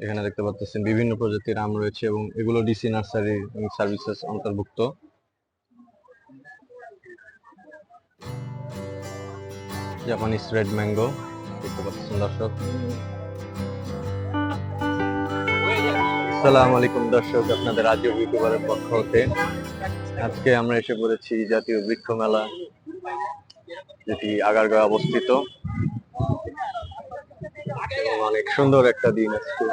এখানে দেখতে পাচ্ছেন বিভিন্ন প্রজাতির আম রয়েছে এবং এগুলো ডিসি নার্সারি সার্ভিসেস অন্তর্ভুক্ত। জাপানিজ রেড ম্যাঙ্গো দেখতে পাচ্ছেন দর্শক। আসসালামু আলাইকুম দর্শক, আপনাদের রাজ্য ইউটিউবারের পক্ষ হতে আজকে আমরা এসে পড়েছি জাতীয় বৃক্ষ মেলা, যেটি আগারগাঁও অবস্থিত। অনেক সুন্দর একটা দিন আজকে।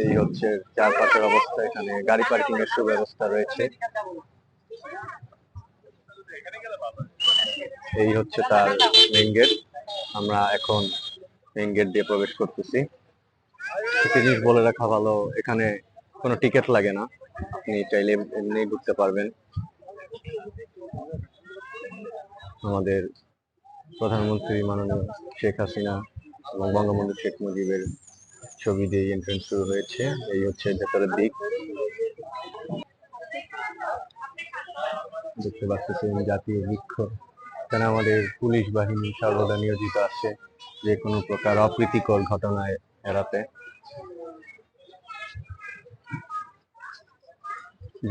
এই হচ্ছে চারপাশের অবস্থা, এখানে গাড়ি পার্কিং এর সুব্যবস্থা রয়েছে। এই হচ্ছে তার মেইন গেট। আমরা এখন মেইন গেট দিয়ে প্রবেশ করতেছি। একটা জিনিস বলে রাখা ভালো, এখানে কোনো টিকিট লাগে না, আপনি চাইলে এমনি ঘুরতে পারবেন। আমাদের প্রধানমন্ত্রী মাননীয় শেখ হাসিনা এবং বঙ্গবন্ধু শেখ মুজিবের ছবি দিয়ে এন্ট্রেন্স শুরু হয়েছে। এই হচ্ছে ভেতরের দিক, দেখতে পাচ্ছেন জাতীয় বৃক্ষ। এখানে আমাদের পুলিশ বাহিনী সর্বদা নিয়োজিত আছে যে কোনো প্রকার অপ্রীতিকর ঘটনা এড়াতে।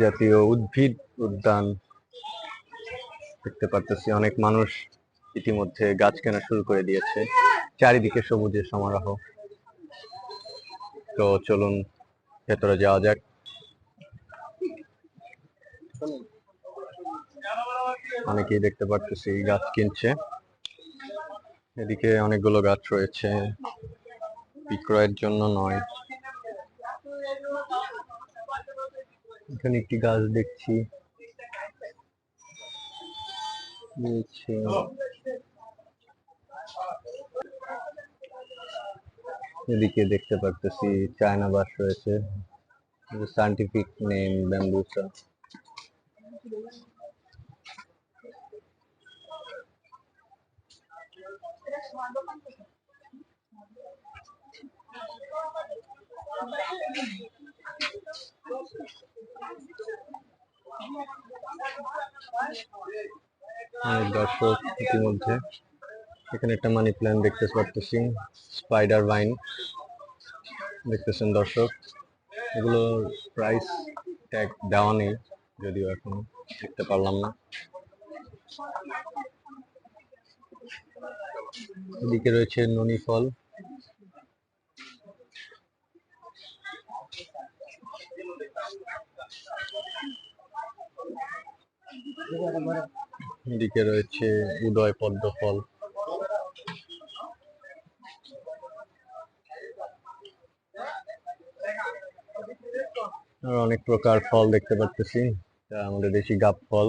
জাতীয় উদ্ভিদ উদ্যান দেখতে পারতেছি, অনেক মানুষ ইতিমধ্যে গাছ কেনা শুরু করে দিয়েছে। চারিদিকে সবুজের সমারোহ। তো চলুন ভেতরে যাওয়া যাক। অনেকেই দেখতে পারতেছি গাছ কিনছে। এদিকে অনেকগুলো গাছ রয়েছে, বিক্রয়ের জন্য নয়। এখানে একটি গাছ দেখছি, এদিকে দেখতে পারতেছি চায়না বাস রয়েছে, সায়েন্টিফিক নেম ব্যাম্বুসা। দর্শক ইতিমধ্যে এখানে একটা মানি প্ল্যান্ট দেখতে পারতেছি, স্পাইডার ভাইন দেখতেছেন দর্শক। এগুলো প্রাইস ট্যাগ দেওয়া নেই, যদিও এখন দেখতে পারলাম না। এদিকে রয়েছে ননি ফল। এদিকে রয়েছে উদয় পদ্ম ফল। অনেক প্রকার ফল দেখতে পাচ্ছি, আমাদের দেশি গাব ফল।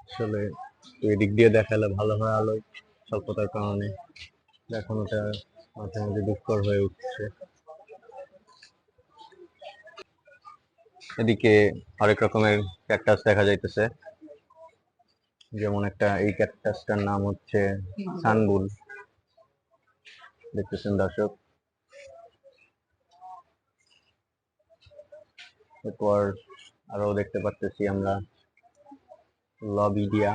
আসলে এদিক দিয়ে দেখালে ভালো হয়, আলোয় স্বল্পতার কারণে দেখানোটা মাঝে মাঝে দুষ্কর হয়ে উঠছে। এদিকে অনেক রকমের ক্যাকটাস দেখা যাইতেছে, যেমন এই ক্যাকটাসটার নাম হচ্ছে সানবুল, দেখতেছেন দর্শক। এরপর আরো দেখতে পাচ্ছি আমরা লবিডিয়া,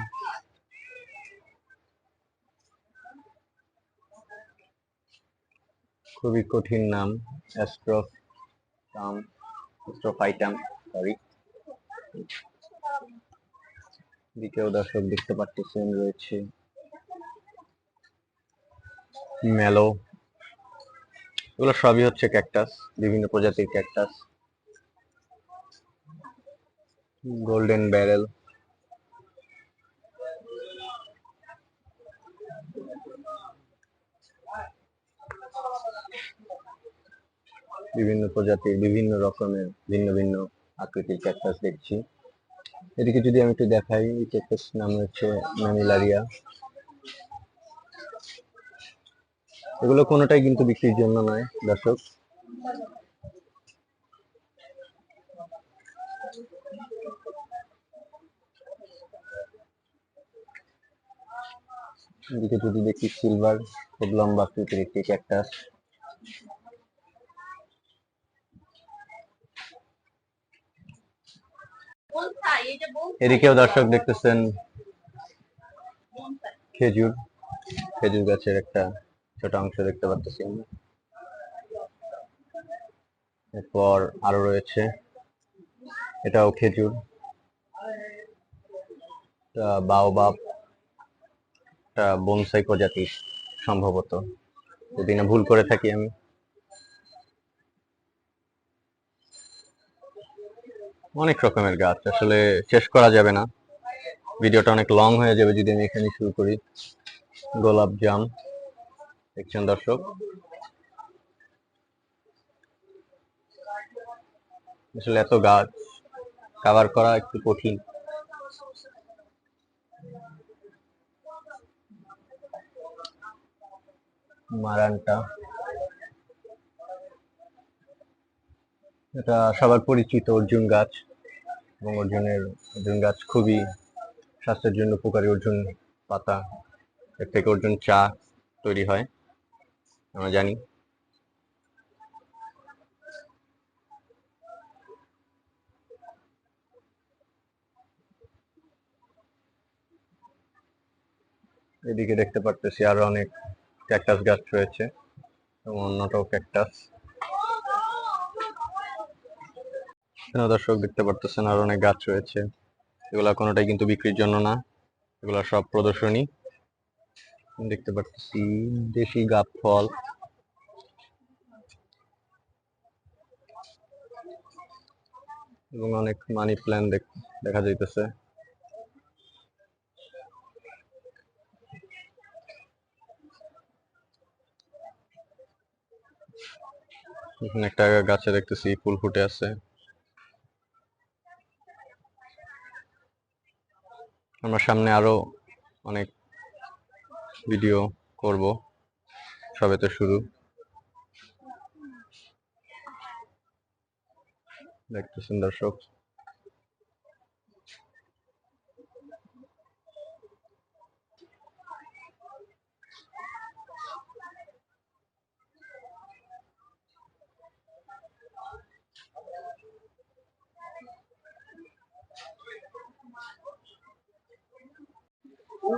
খুবই কঠিন নাম, অ্যাস্ট্রোফাইটাম, সরি। দিকেও দর্শক দেখতে পাচ্ছেন রয়েছে মেলো। এগুলো সবই হচ্ছে ক্যাকটাস, বিভিন্ন প্রজাতির ক্যাকটাস। গোল্ডেন ব্যারেল, বিভিন্ন প্রজাতির বিভিন্ন রকমের ভিন্ন ভিন্ন আকৃতির ক্যাকটাস দেখছি। এদিকে যদি আমি একটু দেখাই, এই ক্যাকটাস নাম হচ্ছে ম্যামিলারিয়া। এগুলো কোনোটাই কিন্তু বিক্রির জন্য নয় দর্শক। এদিকে যদি দেখি সিলভার, খুব লম্বা আকৃতির একটি ক্যাকটাস। এদিকেও দর্শক দেখতেছেন খেজুর গাছের একটা কিছুটা অংশ দেখতে পাচ্ছি আমরা। এরপর আরো রয়েছে, এটাও খেজুর, বাওবাব, বনসাই প্রজাতির সম্ভবত, যদি না ভুল করে থাকি আমি। অনেক রকমের গাছ, আসলে শেষ করা যাবে না, ভিডিওটা অনেক লং হয়ে যাবে যদি আমি এখানে শুরু করি। গোলাপ জাম দেখছেন দর্শক, আসলে এত গাছ কভার করা একটু কঠিন। মারান্টা, এটা সবার পরিচিত অর্জুন গাছ, এবং অর্জুন গাছ খুবই স্বাস্থ্যের জন্য উপকারী। অর্জুন পাতা, এর থেকে অর্জুন চা তৈরি হয় আমরা জানি। এদিকে দেখতে পারতেছি আরো অনেক ক্যাকটাস গাছ রয়েছে, এবং অন্যটাও ক্যাকটাস। দর্শক দেখতে পারতেছেন আরো অনেক গাছ রয়েছে, এগুলা কোনোটাই কিন্তু বিক্রির জন্য না, এগুলা সব প্রদর্শনী। দেখতে পাচ্ছি দেশি গাব ফল, এবং অনেক মানি প্ল্যান্ট দেখা যাইতেছে। এখানে একটা গাছে দেখতেছি ফুল ফুটে আছে। আমরা সামনে আরো অনেক ভিডিও করব, সবে তো শুরু। দেখতেছেন দর্শক,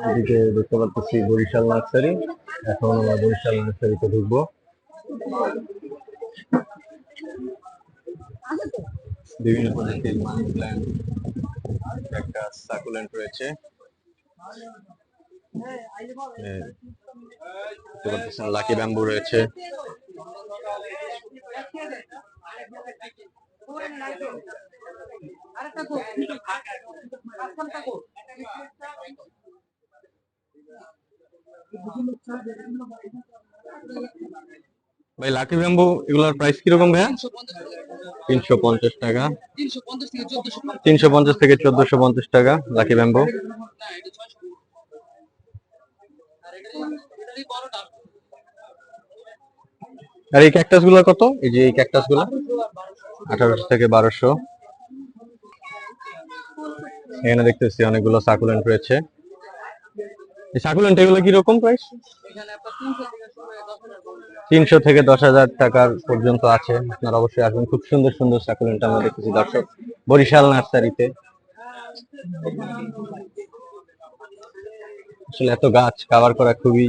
এদিকে দেখতে পাচ্ছি বরিশাল নার্সারি। এখন আমরা বরিশাল নার্সারিতে ঢুকবো। বিভিন্ন প্রজাতির মানি প্ল্যান্ট, একটা সাকুলেন্ট রয়েছে, লাকি ব্যাম্বু রয়েছে। ভাই লাকি ব্যাম্বু এগুলোর প্রাইস কিরকম ভাইয়া? 350 টাকা, 350 থেকে 1450 টাকা লাকি ব্যাম্বু। আর এই ক্যাকটাস গুলো কত? এই যে এই ক্যাকটাস গুলো 1800 থেকে 1200। এখানে দেখতেছি অনেকগুলো সাকুলেন্ট রয়েছে। এই সাকুলেন্ট এগুলো কিরকম প্রাইস? 300 থেকে 10,000 টাকার পর্যন্ত আছে। আপনারা অবশ্যই আসবেন, খুব সুন্দর সুন্দর সাকুলেন্ট আমরা দেখতেছি দর্শক বরিশাল নার্সারিতে। আসলে এত গাছ কভার করা খুবই।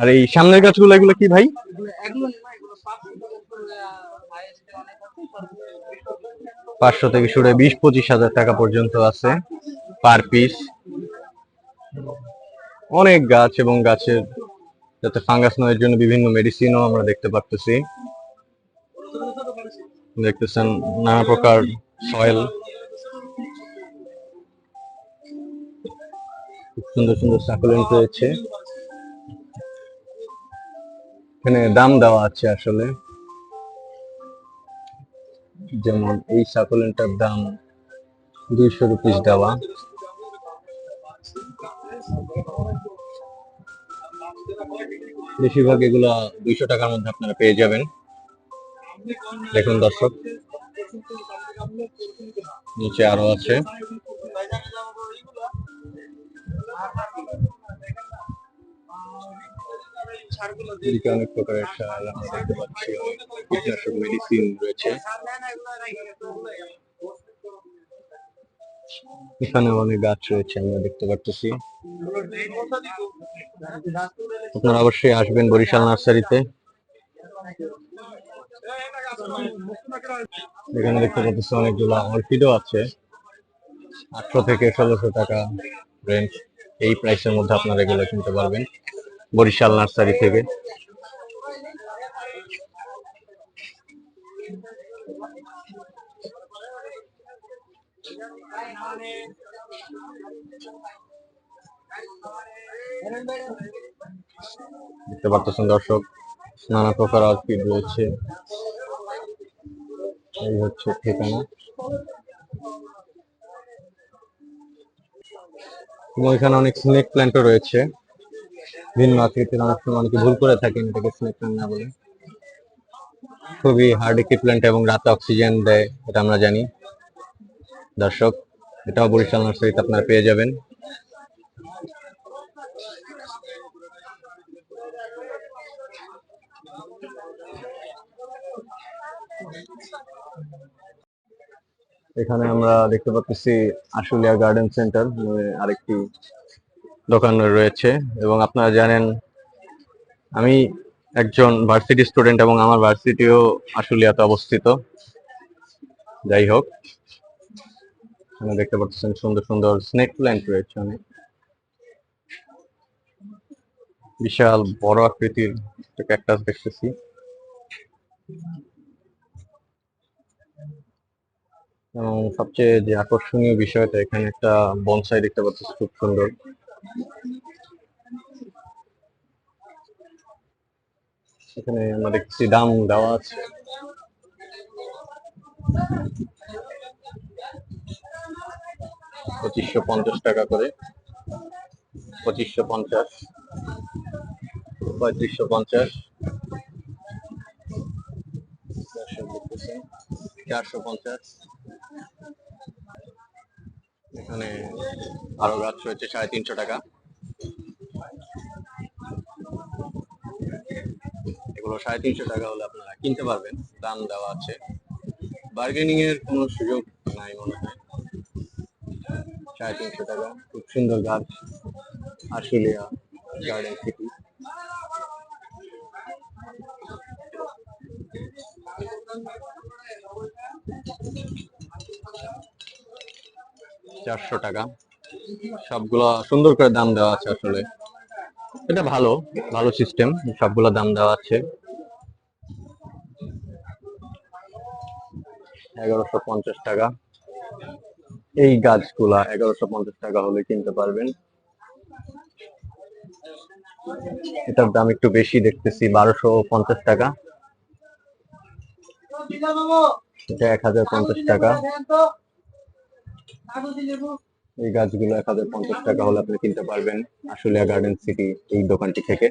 আর এই সামনের গাছগুলো এগুলো কি ভাই? 500 থেকে শুরু 20-25 হাজার টাকা পর্যন্ত আছে পার পিস। অনেক গাছ, এবং গাছের যাতে ফাঙ্গাস নয় এর জন্য বিভিন্ন মেডিসিনও আমরা দেখতে পাচ্ছি। দেখতেছেন নানা প্রকার সয়েল, খুব সুন্দর সুন্দর সাকুলেন্ট রয়েছে। এখানে দাম দেওয়া আছে আসলে, যেমন এই সাকুলেন্টটার দাম 200 রুপিস দেওয়া। বেশিরভাগ এগুলো 200 টাকার মধ্যে আপনারা পেয়ে যাবেন। দেখুন দর্শক, নিচে আরো আছে। এদিকে অনেক প্রকারের সার আমরা দেখতে পাচ্ছি, কীটনাশক মেডিসিন রয়েছে। এখানে অনেক গাছ রয়েছে আমরা দেখতে পারতেছি। আপনারা অবশ্যই আসবেন বরিশাল নার্সারিতে। এখানে দেখতে পাচ্ছি অনেকগুলা অর্কিডও আছে, 800 থেকে 1600 টাকা রেঞ্জ। এই প্রাইসের মধ্যে আপনারা এগুলো কিনতে পারবেন বরিশাল নার্সারি থেকে। দেখতে পাচ্ছেন দর্শক, নানা প্রকার অর্কিড রয়েছে। এই হচ্ছে ঠিকানা। এবং এখানে অনেক স্নেক প্ল্যান্টও রয়েছে ভিন্ন আকৃতির। অনেক সময় অনেকে ভুল করে থাকেন এটাকে স্নেক প্ল্যান্ট না বলে। খুবই হার্ড একটি প্ল্যান্ট এবং রাতে অক্সিজেন দেয়, এটা আমরা জানি দর্শক। এটাও বরিশাল নার্সারিতে আপনারা পেয়ে যাবেন। এখানে আমরা দেখতে পাচ্ছি আশুলিয়া গার্ডেন সেন্টার আরেকটি দোকান রয়েছে। এবং আপনারা জানেন আমি একজন ভার্সিটি স্টুডেন্ট এবং আমার ভার্সিটিও আশুলিয়াতে অবস্থিত। যাই হোক, এখানে দেখতে পাচ্ছেন সুন্দর সুন্দর স্নেক প্ল্যান্ট রয়েছে অনেক। বিশাল বড় আকৃতির ক্যাকটাস দেখতেছি। এবং সবচেয়ে যে আকর্ষণীয় বিষয়টা, এখানে একটা বনসাই দেখতে পাচ্ছি খুব সুন্দর। এখানে আমরা দেখছি দাম দেওয়া আছে। $2550 করে, 2550, 3550, 450। এখানে আরো গাছ রয়েছে 350 টাকা। এগুলো 350 টাকা হলে আপনারা কিনতে পারবেন, দাম দেওয়া আছে। বার্গেনিং এর কোনো সুযোগ নাই মনে হয়। 350 টাকা, খুব সুন্দর গাছ, আশুলিয়া গার্ডেন সিটি। $400। সবগুলো সুন্দর করে দাম দেওয়া আছে আসলে। এটা ভালো ভালো সিস্টেম, সবগুলো দাম দেওয়া আছে। 1150 টাকা। এই গাছগুলা 1150 টাকা হলে কিনতে পারবেন। এটার দাম একটু বেশি দেখতেছি, 1250 টাকা। এটা 1050 টাকা। এই গাছগুলো 1050 টাকা হলে আপনি কিনতে পারবেন আশুলিয়া গার্ডেন সিটি এই দোকানটি থেকে।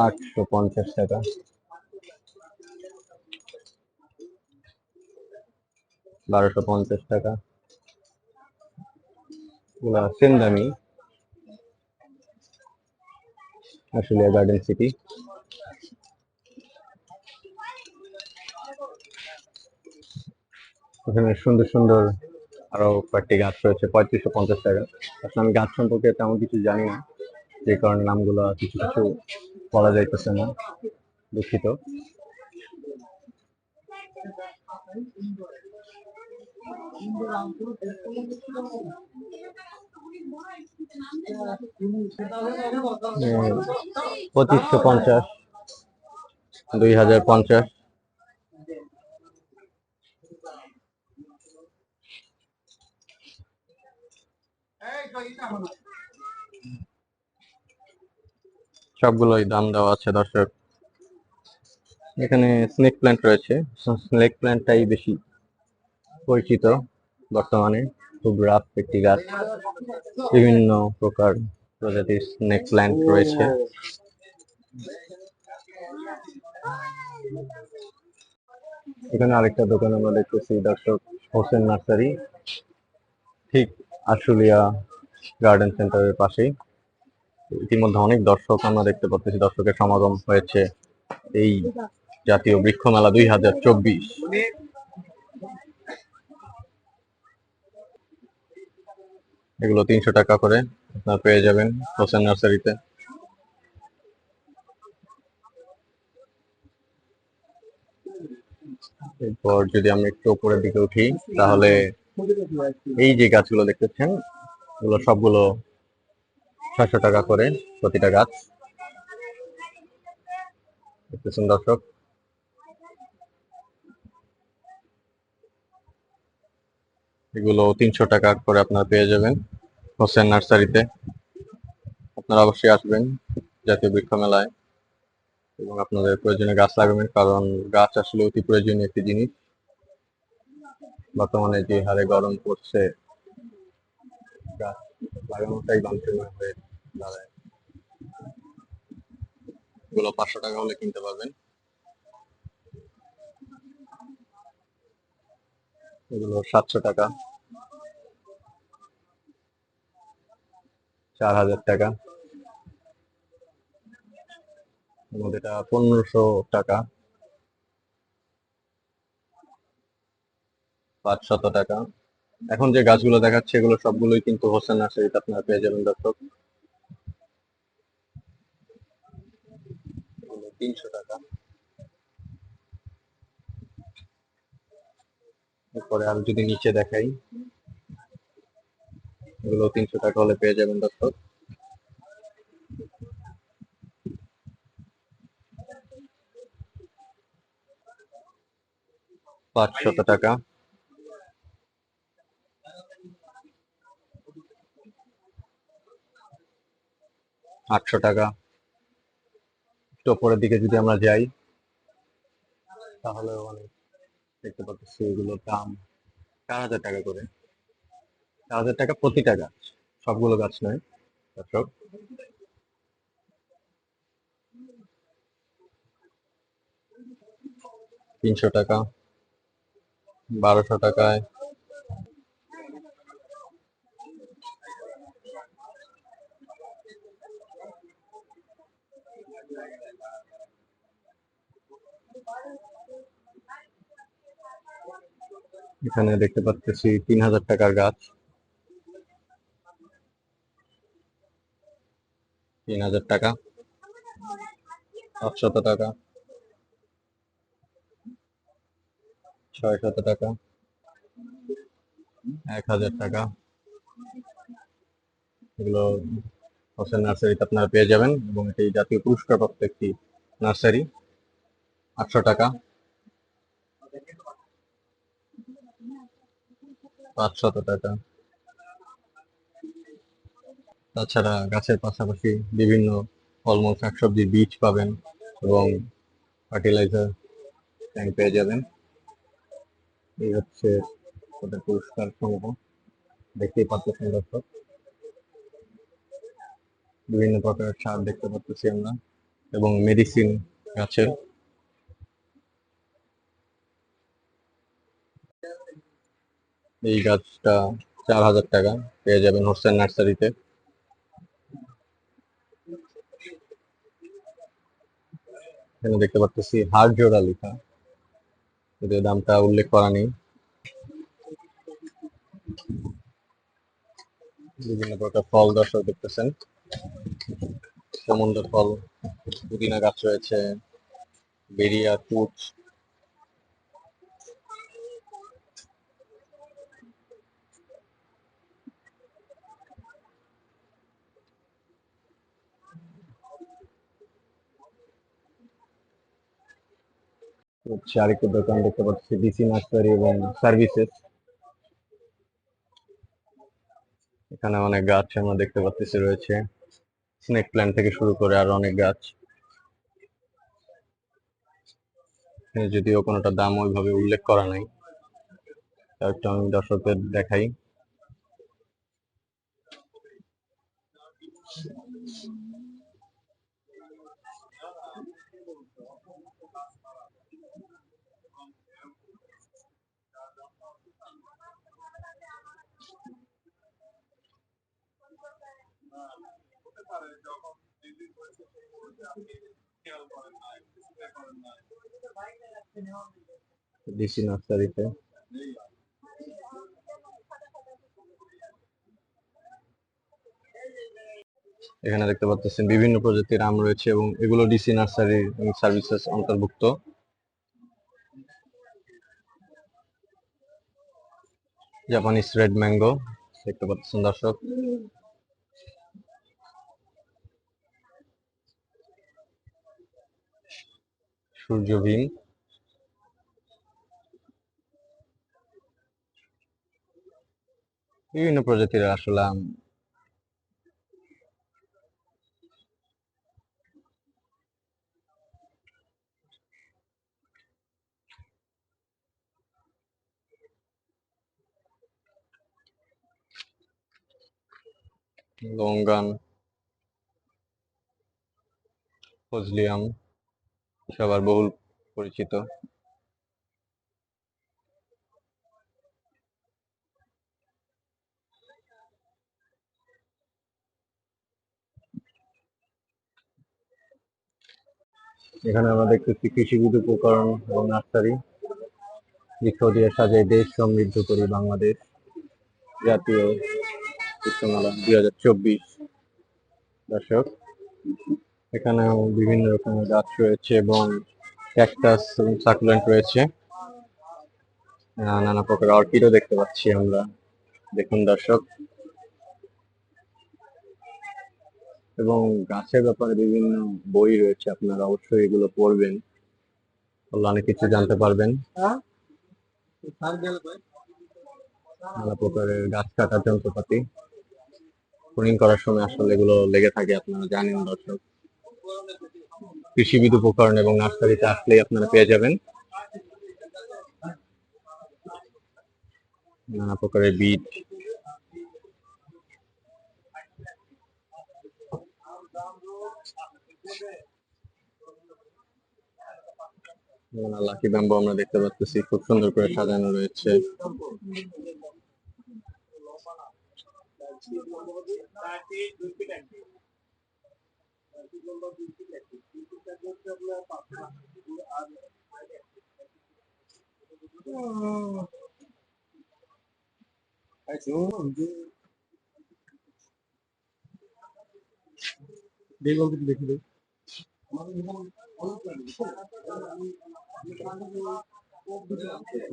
$850। 1250 টাকা। এগুলা সেম দামি আশুলিয়া গার্ডেন সিটি। এখানে সুন্দর সুন্দর আরো কয়েকটি গাছ রয়েছে 3550 টাকা। আসলে আমি গাছ সম্পর্কে তেমন কিছু জানি না, যে কারণে নামগুলো কিছু কিছু বলা যাইতেছে না, দুঃখিত। $2550, 2050। সবগুলোই দাম দেওয়া আছে দর্শক। এখানে স্নেক প্ল্যান্ট রয়েছে, স্নেক প্ল্যান্টটাই বেশি পরিচিত বর্তমানে। খুব রাফ একটি গাছ, বিভিন্ন প্রকার প্রজাতির স্নেক প্ল্যান্ট রয়েছে। এখানে আরেকটা দোকান আমরা দেখতেছি দর্শক, হোসেন নার্সারি, ঠিক আশুলিয়া গার্ডেন সেন্টারের পাশেই। ইতিমধ্যে অনেক দর্শক আমরা দেখতে পাচ্ছি, দর্শকের সমাগম হয়েছে এই জাতীয় বৃক্ষ মেলা 2024। এগুলো 300 টাকা করে আপনারা পেয়ে যাবেন হোসেন নার্সারিতে। এরপর যদি আমরা একটু উপরের দিকে উঠি তাহলে এই যে গাছগুলো দেখতেছেন এগুলো সবগুলো 600 টাকা করে প্রতিটা গাছ। দেখতেছেন দর্শক, এগুলো 300 টাকা করে আপনারা পেয়ে যাবেন হোসেন নার্সারিতে। আপনারা অবশ্যই আসবেন জাতীয় বৃক্ষ মেলায় এবং আপনাদের প্রয়োজনীয় গাছ লাগাবেন, কারণ গাছ আসলে অতি প্রয়োজনীয় একটি জিনিস। বর্তমানে যে হারে গরম পড়ছে, গাছ লাগানোটাই বাঞ্ছনীয় হয়ে দাঁড়ায়। এগুলো 500 টাকা হলে কিনতে পারবেন। এগুলো 700 টাকা, 4000 টাকা, এটা 1500 টাকা, 500 টাকা। এখন যে গাছগুলো দেখাচ্ছে এগুলো সবগুলোই কিন্তু হোসেন নার্সারিতে আপনারা পেয়ে যাবেন দর্শক। এগুলো 300 টাকা। এরপরে আর যদি নিচে দেখাই, এগুলো 300 টাকা হলে পেয়ে যাবেন দর্শক। পাঁচশত টাকা, 800 টাকা। একটু উপরের দিকে যদি আমরা যাই তাহলে অনেক দেখতে পাচ্ছি এগুলোর দাম 4000 টাকা করে। 4000 টাকা প্রতিটা গাছ, সবগুলো গাছ নয় দর্শক। 300 টাকা, 1200 টাকায়। এখানে দেখতে পাচ্ছি 3000 টাকার গাছ, 3000 টাকা, 800 টাকা, 600 টাকা, 1000 টাকা। এগুলো হোসেন নার্সারিতে আপনারা পেয়ে যাবেন এবং এটি জাতীয় পুরস্কারপ্রাপ্ত একটি নার্সারি। 800 টাকা, 500 টাকা। তাছাড়া গাছের পাশাপাশি বিভিন্ন ফলমূল শাকসবজির বীজ পাবেন এবং ফার্টিলাইজার ট্যাঙ্ক পেয়ে যাবেন। এই হচ্ছে ওদের পুরস্কার সমূহ, দেখতেই পাচ্ছেন দর্শক। বিভিন্ন প্রকারের সার দেখতে পাচ্ছি আমরা এবং মেডিসিন গাছের। এই গাছটা 4000 টাকা পেয়ে যাবেন হোসেন নার্সারিতে। এখানে দেখতে পাচ্ছি হাড় জোড়া লেখা, যদিও দামটা উল্লেখ করা নেই। বিভিন্ন প্রকার ফল দর্শক দেখতেছেন, সমুদ্র ফল, পুদিনা গাছ রয়েছে, বেরিয়া, কুচ। হচ্ছে আরেকটি দোকান দেখতে পাচ্ছি ডিসি নার্সারি এবং সার্ভিসেস। এখানে অনেক গাছ আমরা দেখতে পাচ্ছি রয়েছে, স্নেক প্ল্যান্ট থেকে শুরু করে আরো অনেক গাছ। যদিও কোনোটা দাম ওইভাবে উল্লেখ করা নাই, তার একটু আমি দর্শকদের দেখাই। ডিসি নার্সারিতে এখানে দেখতে পাচ্ছেন বিভিন্ন প্রজাতির আম রয়েছে এবং এগুলো ডিসি নার্সারি সার্ভিসেস অন্তর্ভুক্ত। জাপানিজ রেড ম্যাঙ্গো দেখতে পাচ্ছেন দর্শক। সূর্যভীম, বিভিন্ন প্রজাতির আসলে আম। লঙ্গান, ফজলি আম সবার বহুল পরিচিত। এখানে আমরা দেখতেছি কৃষিবিদ উপকরণ এবং নার্সারি। বৃক্ষ দিয়ে সাজাই দেশ, সমৃদ্ধ করি বাংলাদেশ। জাতীয় উচ্চমালা 2024। দর্শক, এখানেও বিভিন্ন রকমের গাছ রয়েছে এবং ক্যাকটাস এবং সাকুলেন্ট রয়েছে। নানা প্রকার অর্কিডও দেখতে পাচ্ছি আমরা। দেখুন দর্শক, এবং গাছের ব্যাপারে বিভিন্ন বই রয়েছে, আপনারা অবশ্যই এগুলো পড়বেন, অনেক কিছু জানতে পারবেন। নানা প্রকারের গাছ কাটার যন্ত্রপাতি, প্রুনিং করার সময় আসলে এগুলো লেগে থাকে, আপনারা জানেন দর্শক। কৃষিবিদ উপকরণ এবং নার্সারিতে আসলেই আপনারা পেয়ে যাবেন নানা প্রকারের বীজ। লাকি ব্যাম্বো আমরা দেখতে পাচ্ছি, খুব সুন্দর করে সাজানো রয়েছে।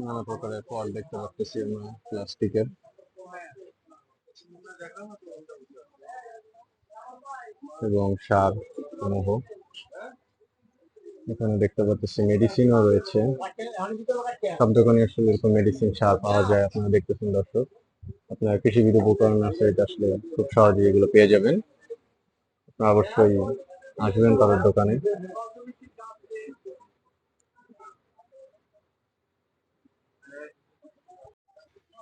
নানা প্রকারের ফল দেখতে পাচ্ছি আমরা প্লাস্টিকের। এবং সার সমূহ এখানে দেখতে পাচ্ছি, মেডিসিনও রয়েছে। সব দোকানে আসলে এরকম মেডিসিন সার পাওয়া যায়, আপনারা দেখতেছেন দর্শক। আপনার কৃষিবিদ উপকরণ আছে, এটা আসলে খুব সহজেই এগুলো পেয়ে যাবেন। আপনারা অবশ্যই আসবেন তাদের দোকানে।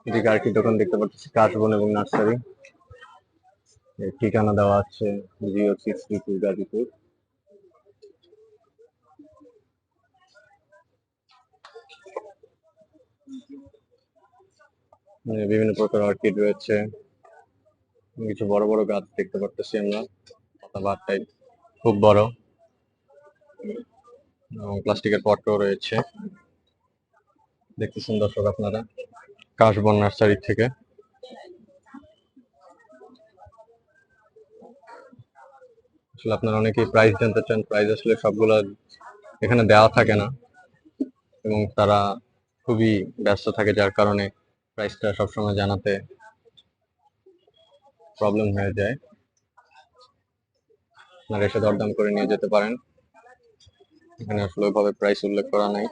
এদিকে আর কি দোকান দেখতে পাচ্ছি, কাশবন এবং নার্সারি। ঠিকানা দেওয়া আছে 063 গাজীপুর। বিভিন্ন প্রকার অর্কিড রয়েছে, কিছু বড় বড় গাছ দেখতে পাচ্ছি আমরা, পাতাবাহার টাইপ, খুব বড়। এবং প্লাস্টিকের পটও রয়েছে, দেখতেছেন দর্শক আপনারা, কাশবন নার্সারি থেকে। আসলে আপনারা অনেকেই প্রাইস জানতে চান, প্রাইস আসলে সবগুলো এখানে দেওয়া থাকে না এবং তারা খুবই ব্যস্ত থাকে, যার কারণে প্রাইসটা সবসময় জানাতে প্রবলেম হয়ে যায়। আপনারা এসে দরদাম করে নিয়ে যেতে পারেন, এখানে আসলে ওইভাবে প্রাইস উল্লেখ করা নাই।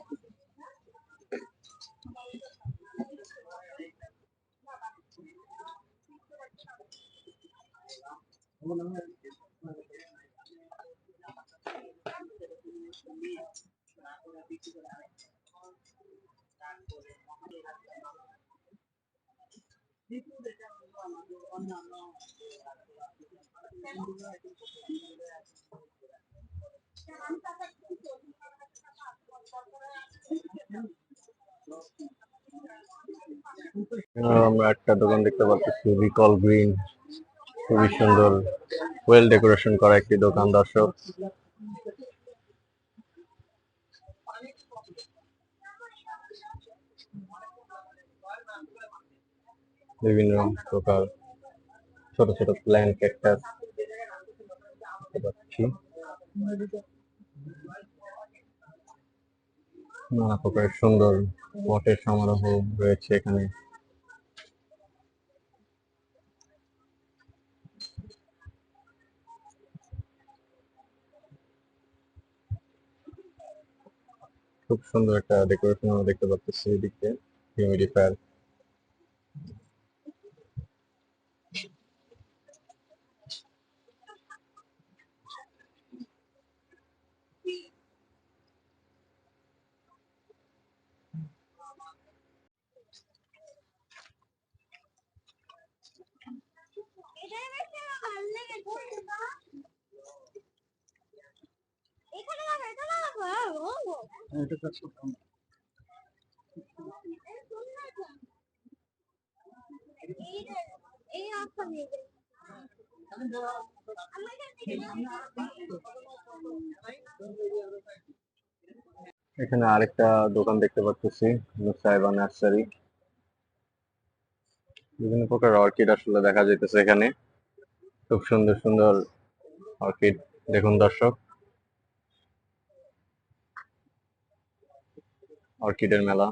আমরা একটা দোকান দেখতে পাচ্ছি, রিকল গ্রিন, খুবই সুন্দর ওয়েল ডেকোরেশন করা একটি দোকান দর্শক। বিভিন্ন প্রকার ছোট ছোট প্ল্যান্ট ক্যাকটাস দেখতে পাচ্ছি। নানা প্রকারের সুন্দর পটের সমারোহ রয়েছে এখানে। খুব সুন্দর একটা ডেকোরেশন আমরা দেখতে পাচ্ছি এদিকে, হিউমিডিফায়ার। এখানে আরেকটা দোকান দেখতে পাচ্ছি, নুসাইবা নার্সারি। বিভিন্ন প্রকার অর্কিড আসলে দেখা যাইতেছে এখানে, খুব সুন্দর সুন্দর অর্কিড। দেখুন দর্শক, অর্কিডের মেলা,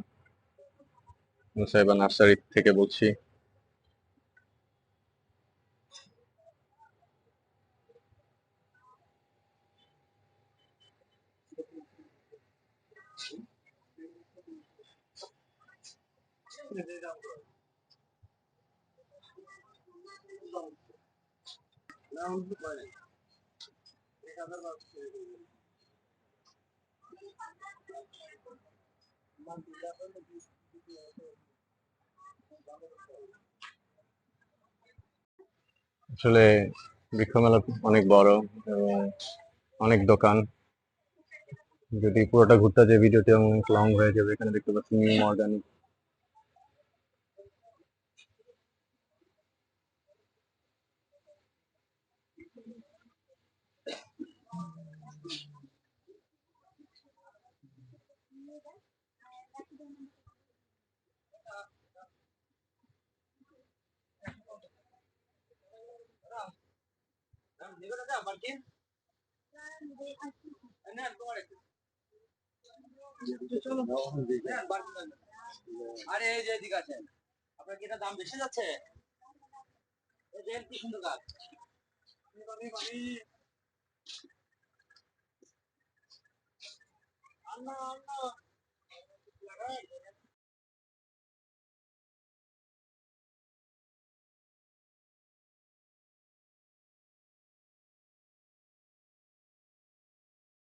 নুসাইবা নার্সারি থেকে বলছি। আসলে বৃক্ষ মেলা অনেক বড় এবং অনেক দোকান। যদি পুরোটা ঘুরতে যাই ভিডিওটি অনেক লং হয়ে যাবে। এখানে দেখতে পাচ্ছি নিউ অর্গানিক। আরে এই যে এদিকে আছেন, আপনার কি এটা দাম বেশি যাচ্ছে? এই যে কি সুন্দর গাছ। আল্লাহ আল্লাহ